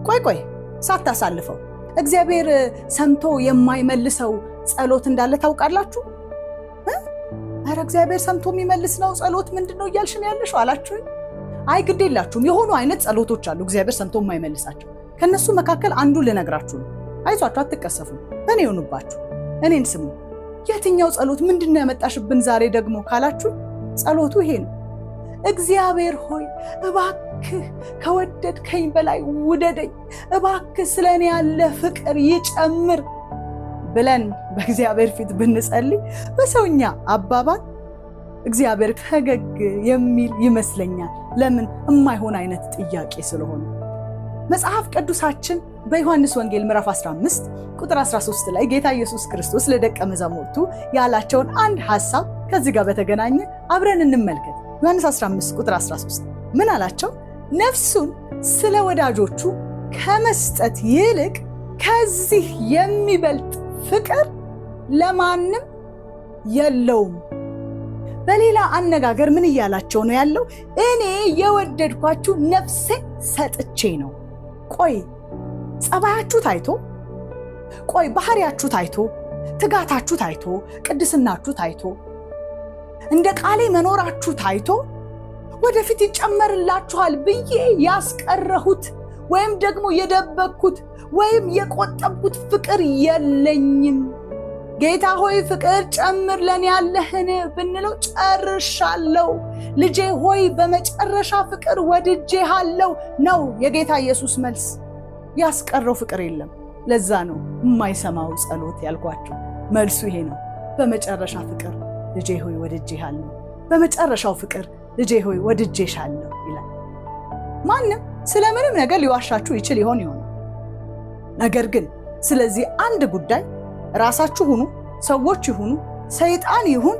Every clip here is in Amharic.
ቆይ ሳታሳልፈው እግዚአብሔር ሰምቶ የማይመልሰው ጸሎት እንዳለ ታውቃላችሁ? አረ እግዚአብሔር ሰምቶ የሚመልስ ነው ጸሎት ምንድነው እያልሽን ያለሽው አላችሁ? አይ ግድ የላችሁም። የሆኑ አይነት ጸሎቶች አሉ እግዚአብሔር ሰምቶ የማይመልሳቸው። ከነሱ መካከል አንዱ ልነግራችሁ ነው። አይዟችሁ፣ አትቀሰፉ፣ በእኔ ይሁንባችሁ፣ እኔን ስሙ። የትኛው ጸሎት ምንድነው ያመጣሽብን ዛሬ ደግሞ ካላችሁ፣ ጸሎቱ ይሄ ነው። እግዚአብሔር ሆይ እባክህ ከወደድከኝ በላይ ውደደኝ፣ እባክህ ስለኔ ያለ ፍቅር ይጨምር ብለን በእግዚአብሔር ፊት ብንጸልይ በሰውኛ አባባል እግዚአብሔር ፈገግ የሚል ይመስለኛል። ለምን? የማይሆን አይነት ጥያቄ ስለሆነ። መጽሐፍ ቅዱሳችን በዮሐንስ ወንጌል ምዕራፍ 15 ቁጥር 13 ላይ ጌታ ኢየሱስ ክርስቶስ ለደቀ መዛሙርቱ ያላቸውን አንድ ሐሳብ ከዚህ ጋር በተገናኘ አብረን እንመልከት። ዮሐንስ 15 ቁጥር 13 ምን አላቸው? ነፍሱን ስለ ወዳጆቹ ከመስጠት ይልቅ ከዚህ የሚበልጥ ፍቅር ለማንም የለውም። በሌላ አነጋገር ምን እያላቸው ነው ያለው? እኔ የወደድኳችሁ ነፍሴ ሰጥቼ ነው። ቆይ ጸባያችሁ ታይቶ፣ ቆይ ባህሪያችሁ ታይቶ፣ ትጋታችሁ ታይቶ፣ ቅድስናችሁ ታይቶ፣ እንደ ቃሌ መኖራችሁ ታይቶ ወደፊት ይጨመርላችኋል ብዬ ያስቀረሁት ወይም ደግሞ የደበቅኩት ወይም የቆጠብኩት ፍቅር የለኝም። ጌታ ሆይ ፍቅር ጨምር ለኔ ያለህን ብንለው ጨርሻለሁ። ልጄ ሆይ በመጨረሻ ፍቅር ወድጄሃለሁ ነው የጌታ ኢየሱስ መልስ። ያስቀረው ፍቅር የለም። ለዛ ነው የማይሰማው ጸሎት ያልኳችሁ። መልሱ ይሄ ነው። በመጨረሻ ፍቅር ልጄ ሆይ ወድጄሃለሁ፣ በመጨረሻው ፍቅር ልጄ ሆይ ወድጄሻለሁ ይላል። ማንም ስለምንም ነገር ሊዋሻችሁ ይችል ይሆን። ነገር ግን ስለዚህ አንድ ጉዳይ ራሳችሁ ሁኑ፣ ሰዎች ይሁኑ፣ ሰይጣን ይሁን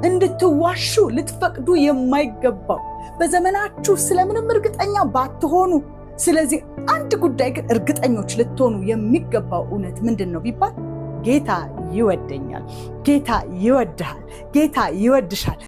እንድትዋሹ ልትፈቅዱ የማይገባው በዘመናችሁ ስለምንም እርግጠኛ ባትሆኑ፣ ስለዚህ አንድ ጉዳይ ግን እርግጠኞች ልትሆኑ የሚገባው እውነት ምንድን ነው ቢባል ጌታ ይወደኛል፣ ጌታ ይወድሃል፣ ጌታ ይወድሻል።